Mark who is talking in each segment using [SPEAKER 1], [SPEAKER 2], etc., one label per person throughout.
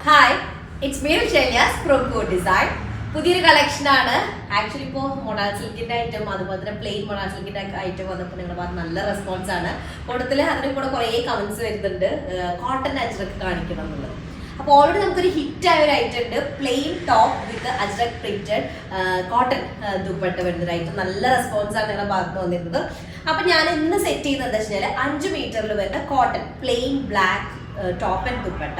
[SPEAKER 1] Hi, it's me Shelyas from code design. പുതിയൊരു collection ആണ്. Actually ഇപ്പോൾ മൊണാൾ സിൽക്കിന്റെ ഐറ്റം അതുപോലെ തന്നെ പ്ലെയിൻ മൊണാൾ സിൽക്കിന്റെ ഐറ്റം വന്നപ്പോൾ നിങ്ങളുടെ ഭാഗത്ത് നല്ല റെസ്പോൺസ് ആണ്. കൂട്ടത്തിൽ അതിന് കൂടെ കുറേ കമന്റ്സ് വരുന്നുണ്ട് കോട്ടൺ അജ്രക്ക് കാണിക്കണം എന്നുള്ളത്. അപ്പോൾ ഓൾറെഡി നമുക്കൊരു ഹിറ്റായ ഒരു ഐറ്റം ഉണ്ട്, plain top with ajrak printed cotton dupatta വരുന്നൊരു ഐറ്റം. നല്ല റെസ്പോൺസ് ആണ് നിങ്ങളുടെ ഭാഗത്ത് വന്നിരുന്നത്. അപ്പം ഞാൻ ഇന്ന് സെറ്റ് ചെയ്യുന്നത് എന്താ വെച്ചാൽ 5 മീറ്ററിൽ വരുന്ന cotton plain black top and dupatta,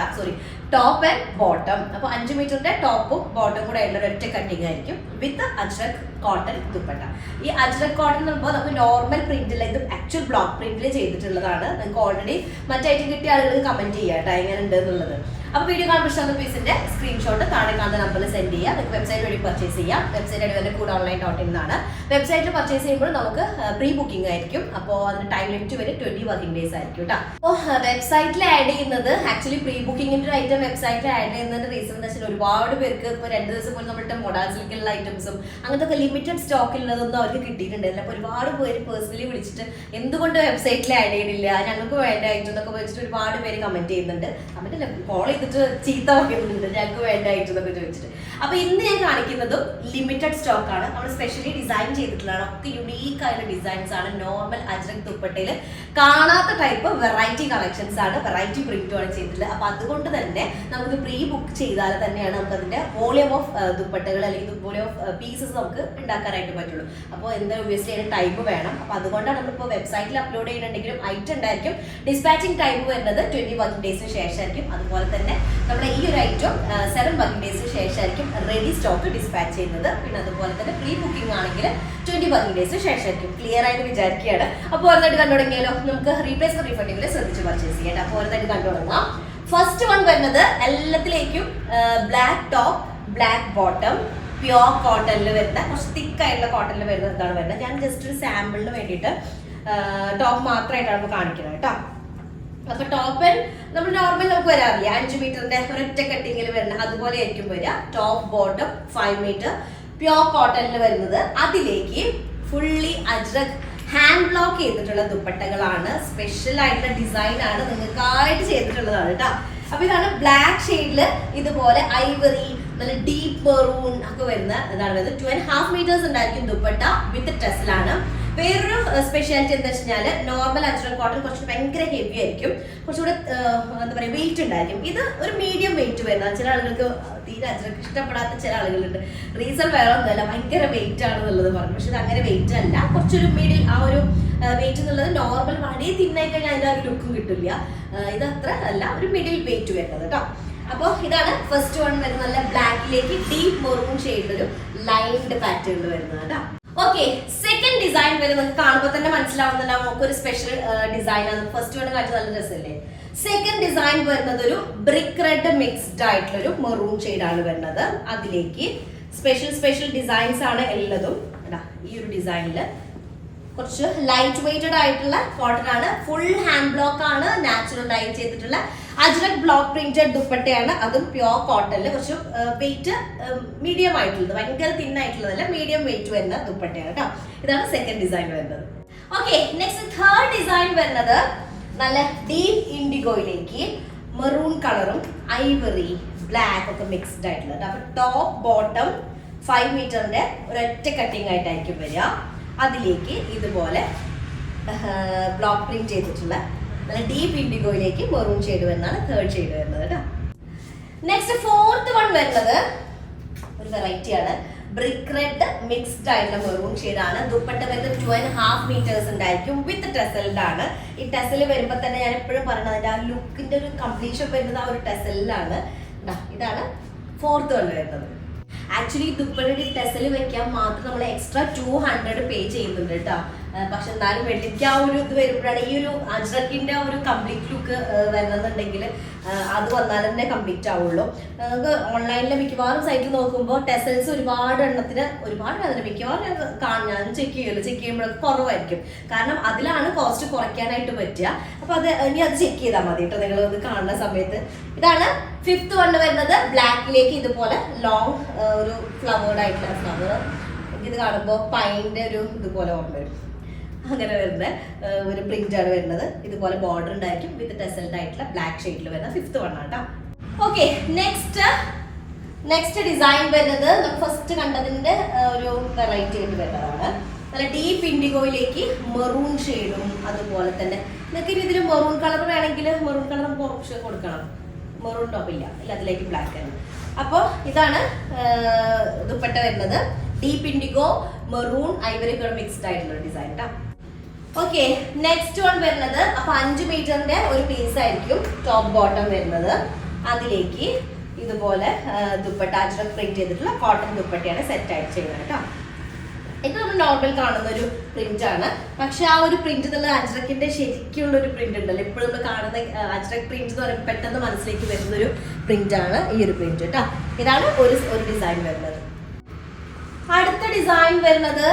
[SPEAKER 1] top and bottom. അപ്പോൾ 5 മീറ്ററിന്റെ ടോപ്പും ബോട്ടം കൂടെ ഉള്ള ഒരൊറ്റ കട്ടിങ് ആയിരിക്കും വിത്ത് അജ്രക് കോട്ടൺ ദുപ്പട്ട. ഈ അജ്രക് കോട്ടൺ എന്ന് പറയുമ്പോൾ നമുക്ക് നോർമൽ പ്രിന്റിൽ, ഇത് ആക്ച്വൽ ബ്ലോക്ക് പ്രിന്റിൽ ചെയ്തിട്ടുള്ളതാണ്. നിങ്ങൾക്ക് ഓൾറെഡി മറ്റൈറ്റം കിട്ടിയ ആളുകൾ കമന്റ് ചെയ്യാം കേട്ടോ എങ്ങനെ ഉണ്ട് എന്നുള്ളത്. അപ്പോൾ വീഡിയോ കാണുമ്പോൾ ഇഷ്ടമുള്ള പീസിന്റെ സ്ക്രീൻഷോട്ട് താഴെ കാണുന്ന നമ്പറിൽ സെൻഡ് ചെയ്യുക. നിങ്ങൾക്ക് വെബ്സൈറ്റ് വഴി പർച്ചേസ് ചെയ്യാം. വെബ്സൈറ്റ് വഴി തന്നെ കൂടെ ഓൺലൈൻ.in എന്നാണ്. വെബ്സൈറ്റിൽ പർച്ചേസ് ചെയ്യുമ്പോൾ നമുക്ക് പ്രീ ബുക്കിംഗ് ആയിരിക്കും. അപ്പോൾ അതിന് ടൈം ലിമിറ്റ് വരെ 20 വർക്കിംഗ് ഡേയ്സ് ആയിരിക്കും കേട്ടോ. അപ്പോൾ വെബ്സൈറ്റിൽ ആഡ് ചെയ്യുന്നത് ആക്ച്വലി പ്രീ ബുക്കിംഗിന്റെ ഒരു ഐറ്റം വെബ്സൈറ്റിൽ ആഡ് ചെയ്യുന്നതിന്റെ റീസൺ എന്താ വെച്ചാൽ ഒരുപാട് പേർക്ക് ഇപ്പോൾ 2 ദിവസം പോലും നമ്മുടെ മൊഡാൾ സിൽക്കിലുള്ള ഐറ്റംസും അങ്ങനത്തെ ലിമിറ്റഡ് സ്റ്റോക്കിലുള്ളതൊന്നും അവർക്ക് കിട്ടിയിട്ടുണ്ടായില്ല. അപ്പോൾ ഒരുപാട് പേര് പേഴ്സണലി വിളിച്ചിട്ട് എന്തുകൊണ്ട് വെബ്സൈറ്റിൽ ആഡ് ചെയ്യണില്ല, ഞങ്ങൾക്ക് വേണ്ട ഐറ്റം എന്നൊക്കെ വെച്ചിട്ട് ഒരുപാട് പേര് കമന്റ് ചെയ്യുന്നുണ്ട്. കമന്റ് കോൾ ചെയ്തിട്ട് ചീത്ത പറയുന്നുണ്ട് ഞങ്ങൾക്ക് വേണ്ട ഐറ്റം എന്നൊക്കെ ചോദിച്ചിട്ട്. അപ്പൊ ഇന്ന് ഞാൻ കാണിക്കുന്നതും ലിമിറ്റഡ് സ്റ്റോക്ക് ആണ്. നമ്മൾ സ്പെഷ്യലി ഡിസൈൻ ചെയ്തിട്ടുള്ളതാണ്. ഒക്കെ യുണീക്ക് ആയിട്ടുള്ള ഡിസൈൻസ് ആണ്. നോർമൽ അജ്രക് ദുപ്പട്ടയിൽ കാണാത്ത ടൈപ്പ് വെറൈറ്റി കളക്ഷൻസ് ആണ്, വെറൈറ്റി പ്രിന്റും ആണ് ചെയ്തിട്ടുള്ളത്. അപ്പൊ അതുകൊണ്ട് തന്നെ നമുക്ക് പ്രീ ബുക്ക് ചെയ്താൽ തന്നെയാണ് നമുക്ക് അതിന്റെ വോളിയം ഓഫ് ദുപ്പട്ടകൾ അല്ലെങ്കിൽ വോളിയം ഓഫ് പീസസ് നമുക്ക് ഉണ്ടാക്കാനായിട്ട് പറ്റുള്ളൂ. അപ്പോൾ എന്താ ഒബ്വിയസ്ലി അതിന് ടൈം വേണം. അപ്പൊ അതുകൊണ്ടാണ് നമ്മളിപ്പോൾ വെബ്സൈറ്റിൽ അപ്ലോഡ് ചെയ്യുന്നുണ്ടെങ്കിലും ഐറ്റം ഉണ്ടായിരിക്കും. ഡിസ്പാച്ചിങ് ടൈം വരുന്നത് 20 വർക്കിംഗ് ഡേയ്സിന് ശേഷമായിരിക്കും. അതുപോലെ തന്നെ നമ്മുടെ ഈ ഒരു ഐറ്റം 7 വർക്കിംഗ് ഡേയ്സിന് ശേഷമായിരിക്കും റെഡി സ്റ്റോക്ക് ഡിസ്പാച്ച് ചെയ്യുന്നത്. പിന്നെ അതുപോലെ തന്നെ പ്രീ ബുക്കിംഗ് ആണെങ്കിൽ 20 വർക്കിംഗ് ഡേയ്സിന് ശേഷമായിരിക്കും. ക്ലിയർ ആയിട്ട് വിചാരിക്കുകയാണ്. അപ്പോൾ ഓരോന്നായിട്ട് കണ്ടു തുടങ്ങിയാലോ. നമുക്ക് റീപ്ലേസ്മെന്റ് റീഫണ്ടിങ്ങിൽ ശ്രദ്ധിച്ച് പർച്ചേസ് ചെയ്യാം. അപ്പോൾ ഓരോന്നായിട്ട് കണ്ടു തുടങ്ങാം. ഫസ്റ്റ് വൺ വരുന്നത് എല്ലാത്തിലേക്കും black top black bottom pure കോട്ടണിൽ വരുന്ന കുറച്ച് തിക്കായിട്ടുള്ള കോട്ടണിൽ വരുന്ന ഇതാണ് വരുന്നത്. ഞാൻ ജസ്റ്റ് ഒരു സാമ്പിളിന് വേണ്ടിയിട്ട് ടോപ്പ് മാത്രമായിട്ടാണ് കാണിക്കുന്നത് കേട്ടോ. അപ്പൊ ടോപ്പ് നമ്മൾ നോർമൽ നമുക്ക് വരാറില്ല 5 മീറ്ററിന്റെ ഒരൊറ്റ കട്ടിങ്ങിൽ വരുന്ന അതുപോലെ ആയിരിക്കും വരിക. ടോപ്പ് ബോട്ടം 5 മീറ്റർ പ്യോർ കോട്ടണിൽ വരുന്നത്. അതിലേക്ക് ഫുള്ളി അജ്രക് ഹാൻഡ് ബ്ലോക്ക് ചെയ്തിട്ടുള്ള ദുപ്പട്ടകളാണ്. സ്പെഷ്യൽ ആയിട്ടുള്ള ഡിസൈൻ ആണ്, നിങ്ങൾക്കായിട്ട് ചെയ്തിട്ടുള്ളതാണ് കേട്ടോ. അപ്പൊ ഇതാണ് ബ്ലാക്ക് ഷെയ്ഡില് ഇതുപോലെ ഐവറി നല്ല ഡീപ്പ് മെറൂൺ ഒക്കെ വരുന്ന ഇതാണ് വരുന്നത്. 2.5 മീറ്റേഴ്സ് ഉണ്ടായിരിക്കും ദുപ്പട്ട വിത്ത് ടെസലാണ്. വേറൊരു സ്പെഷ്യാലിറ്റി എന്താ വെച്ചാൽ നോർമൽ അജ്രക് കോട്ടൺ കുറച്ച് ഭയങ്കര ഹെവി ആയിരിക്കും, കുറച്ചുകൂടെ എന്താ പറയുക വെയിറ്റ് ഉണ്ടായിരിക്കും. ഇത് ഒരു മീഡിയം വെയിറ്റ് വരുന്ന, ചില ആളുകൾക്ക് തീരെ അജ്രക് ഇഷ്ടപ്പെടാത്ത ചില ആളുകളുണ്ട്. റീസൺ വേറെ ഒന്നുമല്ല, ഭയങ്കര വെയിറ്റ് ആണെന്നുള്ളത് പറഞ്ഞു. പക്ഷെ ഇത് അങ്ങനെ വെയിറ്റ് അല്ല, കുറച്ചൊരു മീഡിയം ആ ഒരു വെയിറ്റ് എന്നുള്ളത് നോർമൽ വളരെ തിന്നായി കഴിഞ്ഞാൽ അതിൻ്റെ ആ ഒരു ലുക്കും കിട്ടില്ല. ഇത് അത്ര അല്ല, ഒരു മിഡിൽ വെയിറ്റ് വരുന്നത് കേട്ടോ. അപ്പോൾ ഇതാണ് ഫസ്റ്റ് വൺ വരുന്നത്. നല്ല ബ്ലാക്കിലേക്ക് ഡീപ്പ് മെറൂൺ ഷെയ്ഡിലൊരു ലൈൻഡ് പാറ്റേണിൽ വരുന്നത് കേട്ടോ. ഓക്കെ, സെക്കൻഡ് ഡിസൈൻ വരുന്നത് കാണുമ്പോൾ തന്നെ മനസ്സിലാവുന്നുണ്ട് നമുക്കൊരു സ്പെഷ്യൽ ഡിസൈൻ ആണ്. ഫസ്റ്റ് വൺ കാണിച്ച നല്ല രസമല്ലേ. സെക്കൻഡ് ഡിസൈൻ വരുന്നത് ഒരു ബ്രിക്ക് റെഡ് മിക്സ്ഡ് ആയിട്ടുള്ള ഒരു മെറൂൺ ഷെയ്ഡാണ് വരുന്നത്. അതിലേക്ക് സ്പെഷ്യൽ ഡിസൈൻസ് ആണ് എല്ലാതും. ഈ ഒരു ഡിസൈനിൽ കുറച്ച് ലൈറ്റ് വെയ്റ്റഡ് ആയിട്ടുള്ള കോട്ടൺ ആണ്, ഫുൾ ഹാൻഡ് ബ്ലോക്ക് ആണ്, നാച്ചുറൽ ഡൈ ചെയ്തിട്ടുള്ള അജ്രക് ബ്ലോക്ക് പ്രിന്റഡ് ദുപ്പട്ടയാണ്. അതും പ്യോർ കോട്ടണിൽ കുറച്ച് വെയിറ്റ് മീഡിയം ആയിട്ടുള്ളത്, ഭയങ്കര തിന്നായിട്ടുള്ളതല്ല, മീഡിയം വെയിറ്റ് വരുന്ന ദുപ്പട്ടയാണ് കേട്ടോ. ഇതാണ് സെക്കൻഡ് ഡിസൈൻ വരുന്നത്. ഓക്കെ, നെക്സ്റ്റ് തേർഡ് ഡിസൈൻ വരുന്നത് നല്ല ഡീപ്പ് ഇൻഡിഗോയിലേക്ക് മെറൂൺ കളറും ഐവറി ബ്ലാക്ക് ഒക്കെ മിക്സ്ഡ് ആയിട്ടുള്ളത്. അപ്പൊ ടോപ്പ് ബോട്ടം 5 മീറ്ററിന്റെ ഒരൊറ്റ കട്ടിങ് ആയിട്ടായിരിക്കും വരിക. അതിലേക്ക് ഇതുപോലെ ബ്ലോക്ക് പ്രിന്റ് ചെയ്തിട്ടുള്ള നല്ല ഡീപ്പ് ഇൻഡിഗോയിലേക്ക് മെറൂൺ ഷെയ്ഡ് വരുന്നതാണ് തേർഡ് ഷെയ്ഡ് വരുന്നത് കേട്ടോ. നെക്സ്റ്റ് ഫോർത്ത് വൺ വരുന്നത് ഒരു വെറൈറ്റി ആണ്, ബ്രിക്ക് റെഡ് മിക്സ്ഡ് ആയിട്ടുള്ള മെറൂൺ ഷെയ്ഡാണ്. ദുപ്പട്ട വരുന്നത് 2.5 മീറ്റേഴ്സ് ഉണ്ടായിരിക്കും വിത്ത് ടെസലിലാണ്. ഈ ടെസൽ വരുമ്പോൾ തന്നെ ഞാൻ എപ്പോഴും പറയുന്നത് അതിന്റെ ആ ലുക്കിന്റെ ഒരു കംപ്ലീഷൻ വരുന്നത് ആ ഒരു ടെസലിലാണ്. ഇതാണ് ഫോർത്ത് വൺ വരുന്നത്. ആക്ച്വലി ദുപ്പട്ടയുടെ ടെസൽ വെക്കാൻ മാത്രം നമ്മൾ എക്സ്ട്രാ 200 പേ ചെയ്യുന്നുണ്ട് കേട്ടോ. പക്ഷെ എന്നാലും വെള്ളിക്ക് ആ ഒരു ഇത് വരുമ്പോഴാണ് ഈ ഒരു അജ്രക്കിന്റെ ആ ഒരു കംപ്ലീറ്റ് ലുക്ക് വരുന്നുണ്ടെങ്കിൽ അത് വന്നാൽ തന്നെ കംപ്ലീറ്റ് ആവുള്ളൂ. നമുക്ക് ഓൺലൈനിൽ മിക്കവാറും സൈറ്റിൽ നോക്കുമ്പോൾ ടെസൽസ് ഒരുപാട് എണ്ണത്തിന് മിക്കവാറും ഞാൻ ചെക്ക് ചെയ്യുമ്പോഴൊക്കെ കുറവായിരിക്കും. കാരണം അതിലാണ് കോസ്റ്റ് കുറയ്ക്കാനായിട്ട് പറ്റുക. അപ്പൊ ഇനി അത് ചെക്ക് ചെയ്താൽ മതി കേട്ടോ നിങ്ങൾ ഇത് കാണുന്ന സമയത്ത്. ഇതാണ് ഫിഫ്ത്ത് വൺ വരുന്നത്. ബ്ലാക്കിലേക്ക് ഇതുപോലെ ലോങ് ഒരു ഫ്ലവേർഡ് ആയിട്ടുള്ള ഫ്ലവർ, ഇത് കാണുമ്പോൾ പൈൻ്റെ ഒരു ഇതുപോലെ ഓർമ്മ വരും. അങ്ങനെ വരുന്ന ഒരു പ്രിന്റ് ആണ് വരുന്നത്. ഇതുപോലെ ബോർഡർ ഉണ്ടായിരിക്കും വിത്ത് ടെസൽഡ് ആയിട്ടുള്ള ബ്ലാക്ക് ഷെയ്ഡിൽ വരുന്ന ഫിഫ്ത്ത് വൺ ആണ് കേട്ടോ. ഓക്കെ, നെക്സ്റ്റ് ഡിസൈൻ വരുന്നത് നമുക്ക് ഫസ്റ്റ് കണ്ടതിന്റെ ഒരു വെറൈറ്റി ആയിട്ട് വരുന്നതാണ്. നല്ല ഡീപ്പ് ഇൻഡിഗോയിലേക്ക് മെറൂൺ ഷെയ്ഡും അതുപോലെ തന്നെ നിങ്ങൾക്ക് ഇതിൽ മെറൂൺ കളർ വേണമെങ്കിൽ മെറൂൺ കളർ നമുക്ക് ഓപ്ഷൻ കൊടുക്കണം. മെറൂൺ ടോപ്പ് ഇല്ല, അതിലേക്ക് ബ്ലാക്ക് ആണ്. അപ്പോൾ ഇതാണ് ദുപ്പട്ട വരുന്നത്. Deep IndiGo maroon Ivory colour mixed ആയിട്ടുള്ള ഡിസൈൻ കേട്ടോ. ഓക്കെ, നെക്സ്റ്റ് വൺ വരുന്നത് അപ്പൊ 5 മീറ്ററിന്റെ ഒരു പീസ് ആയിരിക്കും ടോപ്പ് ബോട്ടം വരുന്നത്. അതിലേക്ക് ഇതുപോലെ ദുപ്പട്ട അജ്രക് പ്രിന്റ് ചെയ്തിട്ടുള്ള കോട്ടൺ ദുപ്പട്ടയാണ് സെറ്റ് ആയിട്ട് ചെയ്യുന്നത് കേട്ടോ. ഇത് നമ്മൾ നോർമൽ കാണുന്ന ഒരു പ്രിന്റ് ആണ്. പക്ഷെ ആ ഒരു പ്രിന്റ് എന്നുള്ള അജ്രക്കിന്റെ ശരിക്കുള്ള ഒരു പ്രിന്റ് ഉണ്ടല്ലോ, എപ്പോഴും നമ്മൾ കാണുന്ന അജ്രക് പ്രിന്റ് എന്ന് പറയുമ്പോൾ പെട്ടെന്ന് മനസ്സിലേക്ക് വരുന്ന ഒരു പ്രിന്റ് ആണ് ഈ ഒരു പ്രിന്റ് കേട്ടോ. ഇതാണ് ഒരു ഡിസൈൻ വരുന്നത്. അടുത്ത ഡിസൈൻ വരുന്നത്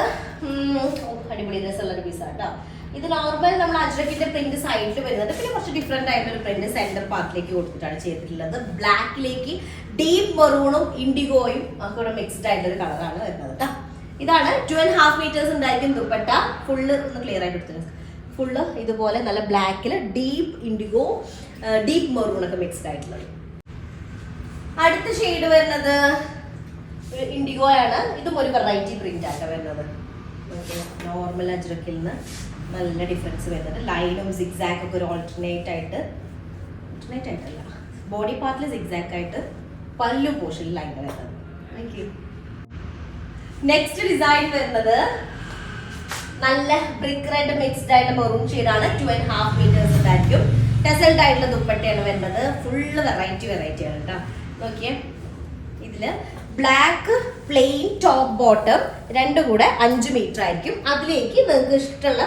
[SPEAKER 1] അടിപൊളി രസമുള്ള ഒരു പീസാണ് കേട്ടോ. ഇത് നോർമൽ നമ്മൾ അജ്രക്കിന്റെ പ്രിന്റ് സൈഡിൽ വരുന്നത്, പിന്നെ കുറച്ച് ഡിഫറെന്റ് ആയിട്ടൊരു പ്രിന്റ് സെന്റർ പാർട്ടിലേക്ക് കൊടുത്തിട്ടാണ് ചെയ്തിട്ടുള്ളത്. ബ്ലാക്കിലേക്ക് ഡീപ്പ് മെറൂണും ഇൻഡിഗോയും കൂടെ മിക്സ്ഡ് ആയിട്ടൊരു കളറാണ് വരുന്നത് കേട്ടോ. ഇതാണ് 2.5 മീറ്റേഴ്സ് ഉണ്ടായിരിക്കും ദുപ്പട്ട. ഫുള്ള് ഒന്ന് ക്ലിയർ ആയിട്ട് എടുത്തത്. ഫുള്ള് ഇതുപോലെ നല്ല ബ്ലാക്കിൽ ഡീപ്പ് ഇൻഡിഗോ ഡീപ്പ് മെറൂൺ ഒക്കെ മിക്സ്ഡ് ആയിട്ടുള്ളത്. അടുത്ത ഷെയ്ഡ് വരുന്നത് ഒരു ഇൻഡിഗോ ആണ്. ഇതും ഒരു വെറൈറ്റി പ്രിന്റ് ആയിട്ട് വരുന്നത്. നോർമൽ അജ്രക്കിൽ നിന്ന് നല്ല ഡിഫറൻസ് വരുന്നുണ്ട്. ലൈനും സിക്സാക്ക് ഒക്കെ ഒരു ഓൾട്ടർനേറ്റ് ആയിട്ടല്ല, ബോഡി പാർട്ടിൽ സിക്സാക്ക് ആയിട്ട് പല്ലു പോർഷനിൽ ലൈൻ വരുന്നത്. നെക്സ്റ്റ് ഡിസൈൻ വരുന്നത് നല്ല ബ്രിക്ക് റെഡ് മിക്സ്ഡ് ആയിട്ട് മെറൂൺ ഷെയ്ഡാണ്. 2.5 മീറ്റേഴ്സ് ഉണ്ടായിരിക്കും. ടെസൽഡ് ആയിട്ടുള്ള ദുപ്പട്ടയാണ് വരുന്നത്. ഫുള്ള് വെറൈറ്റി ആണ് കേട്ടോ. നോക്കിയേ, ഇതില് ബ്ലാക്ക് പ്ലെയിൻ ടോപ്പ് ബോട്ടം രണ്ടും കൂടെ 5 മീറ്റർ ആയിരിക്കും. അതിലേക്ക് നിങ്ങൾക്ക് ഇഷ്ടമുള്ള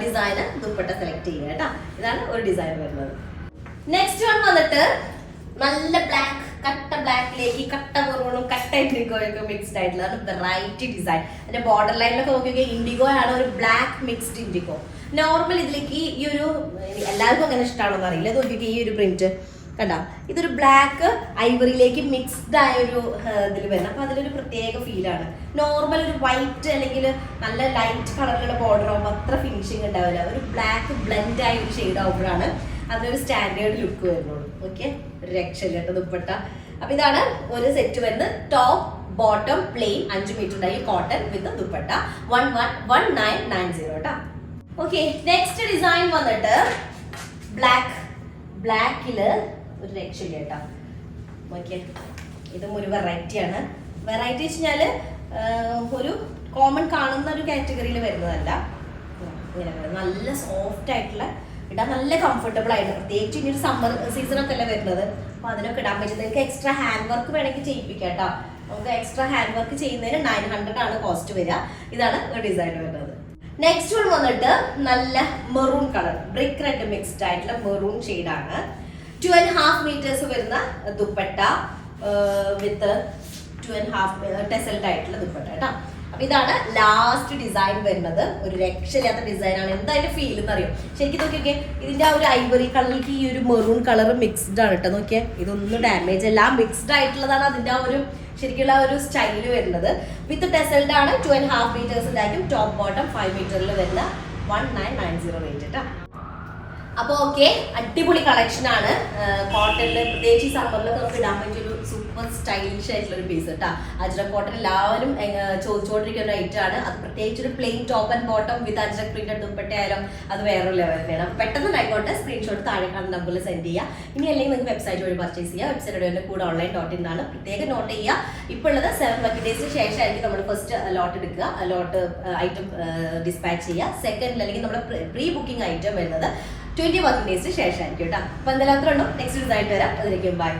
[SPEAKER 1] ഡിസൈന് ദുപ്പട്ട സെലക്ട് ചെയ്യുക കേട്ടോ. ഇതാണ് ഒരു ഡിസൈൻ വരുന്നത്. നെക്സ്റ്റ് വൺ വന്നിട്ട് നല്ല ബ്ലാക്ക്, കട്ട ബ്ലാക്കിലേക്ക് കട്ട മെറൂണും കട്ട ഇൻഡിഗോയൊക്കെ മിക്സ്ഡ് ആയിട്ടുള്ള വെറൈറ്റി ഡിസൈൻ. അതിന്റെ ബോർഡർ ലൈനിലൊക്കെ നോക്കിയൊക്കെ ഇൻഡിഗോ ആണ്, ഒരു ബ്ലാക്ക് മിക്സ്ഡ് ഇൻഡിഗോ. നോർമൽ ഇതിലേക്ക് ഈ ഒരു എല്ലാവർക്കും അങ്ങനെ ഇഷ്ടമാണോന്ന് അറിയില്ല. നോക്കിയൊക്കെ ഈ ഒരു പ്രിന്റ് കണ്ടോ, ഇതൊരു ബ്ലാക്ക് ഐവറിയിലേക്ക് മിക്സ്ഡ് ആയ ഒരു ഇതിൽ വരുന്നത്. അപ്പൊ അതിലൊരു പ്രത്യേക ഫീലാണ്. നോർമൽ ഒരു വൈറ്റ് അല്ലെങ്കിൽ നല്ല ലൈറ്റ് കളറിലുള്ള ബോർഡർ ആകുമ്പോൾ അത്ര ഫിനിഷിങ് ഉണ്ടാവില്ല. ഒരു ബ്ലാക്ക് ബ്ലെൻഡ് ആയ ഒരു ഷെയ്ഡ് ആകുമ്പോഴാണ് അതിനൊരു സ്റ്റാൻഡേർഡ് ലുക്ക് വരുന്നുള്ളൂ. ഓക്കെ, ഒരു രക്ഷയില്ല കേട്ടോ ദുപ്പട്ട. അപ്പൊ ഇതാണ് ഒരു സെറ്റ് വരുന്നത്. ടോപ്പ് ബോട്ടം പ്ലെയിൻ 5 മീറ്റർ ഉണ്ടായി കോട്ടൺ വിത്ത് ദുപ്പട്ട 1990 കേട്ടോ. ഓക്കെ, നെക്സ്റ്റ് ഡിസൈൻ വന്നിട്ട് ബ്ലാക്കില് ഒരു രക്ഷയില്ല കേട്ടോ. ഓക്കെ, ഇതും ഒരു വെറൈറ്റിയാണ്. വെറൈറ്റി വെച്ച് കഴിഞ്ഞാല് ഒരു കോമൺ കാണുന്ന ഒരു കാറ്റഗറിയിൽ വരുന്നതല്ല. ഇങ്ങനെ നല്ല സോഫ്റ്റ് ആയിട്ടുള്ള ഇടാൻ നല്ല കംഫർട്ടബിൾ ആയിട്ട്, പ്രത്യേകിച്ച് ഇനി ഒരു സമ്മർ സീസൺ ഒക്കെ അല്ലേ വരുന്നത്. അപ്പൊ അതിനൊക്കെ ഇടാൻ പറ്റുന്നത്. നിങ്ങൾക്ക് എക്സ്ട്രാ ഹാൻഡ് വർക്ക് വേണമെങ്കിൽ ചെയ്യിപ്പിക്കാം കേട്ടോ. നമുക്ക് എക്സ്ട്രാ ഹാൻഡ് വർക്ക് ചെയ്യുന്നതിന് 900 ആണ് കോസ്റ്റ് വരിക. ഇതാണ് ഡിസൈൻ വരുന്നത്. നെക്സ്റ്റ് വൺ വന്നിട്ട് നല്ല maroon colour brick red mixed ആയിട്ടുള്ള മെറൂൺ ഷെയ്ഡാണ്. 2.5 മീറ്റേഴ്സ് വരുന്ന ദുപ്പട്ട വിത്ത് 2.5 ടെസൽഡ് ആയിട്ടുള്ള ദുപ്പട്ട കേട്ടോ. അപ്പൊ ഇതാണ് ലാസ്റ്റ് ഡിസൈൻ വരുന്നത്. ഒരു രക്ഷയില്ലാത്ത ഡിസൈൻ ആണ്. എന്താ അതിന്റെ ഫീൽ എന്ന് അറിയും. ശരിക്കും നോക്കിയൊക്കെ ഇതിന്റെ ആ ഒരു ഐവറി കളറിലേക്ക് ഈ ഒരു മെറൂൺ കളർ മിക്സ്ഡ് ആണ് കേട്ടോ. നോക്കിയേ, ഇതൊന്നും ഡാമേജ് അല്ല, മിക്സ്ഡ് ആയിട്ടുള്ളതാണ് അതിന്റെ ആ ഒരു ശരിക്കുള്ള ഒരു സ്റ്റൈല് വരുന്നത്. വിത്ത് ടെസൽഡ് ആണ്. 2.5 മീറ്റേഴ്സ് ഉണ്ടായിരിക്കും. ടോപ്പ് ബോട്ടം 5 മീറ്ററിൽ വരുന്ന 1990 റേറ്റ് കേട്ടോ. അപ്പൊ ഓക്കെ, അടിപൊളി കളക്ഷൻ ആണ്. കോട്ടണില് പ്രത്യേകിച്ച് ഈ സമ്മറിലൊക്കെ നമുക്ക് ഇടാൻ പറ്റിയൊരു സൂപ്പർ സ്റ്റൈലിഷ് ആയിട്ടുള്ള ഒരു പീസ് കേട്ടോ. അജ്രക് കോട്ടൺ എല്ലാവരും ചോദിച്ചുകൊണ്ടിരിക്കുന്ന ഒരു ഐറ്റം ആണ്. അത് പ്രത്യേകിച്ച് ഒരു plain top and bottom with ajrak printed ദുപ്പട്ടയായാലും അത് വേറൊരു ലെവൽ വേണം. പെട്ടെന്ന് ആയിക്കോട്ടെ, സ്ക്രീൻഷോട്ട് താഴെ കാണുന്ന നമ്പറിൽ സെൻഡ് ചെയ്യുക. ഇനി അല്ലെങ്കിൽ നിങ്ങൾക്ക് വെബ്സൈറ്റ് വഴി പർച്ചേസ് ചെയ്യുക. വെബ്സൈറ്റ് കൂടെ ഓൺലൈൻ.in ആണ്. പ്രത്യേകം നോട്ട് ചെയ്യുക. ഇപ്പോൾ ഉള്ളത് 7 വർക്കിംഗ് ഡേയ്സിന് ശേഷമായിരിക്കും നമ്മൾ ഫസ്റ്റ് ലോട്ട് എടുക്കുക. ലോട്ട് ഐറ്റം ഡിസ്പാച്ച് ചെയ്യുക. സെക്കൻഡിൽ അല്ലെങ്കിൽ നമ്മുടെ പ്രീ ബുക്കിംഗ് ഐറ്റം വരുന്നത് 20 വർക്കിംഗ് ഡേയ്സിന് ശേഷമായിരിക്കും കേട്ടോ. അപ്പൊ എന്തായാലും അത്ര ഉണ്ടോ. നെക്സ്റ്റ് ഡിസൈൻ വരാം. അതിലേക്ക് ബൈ.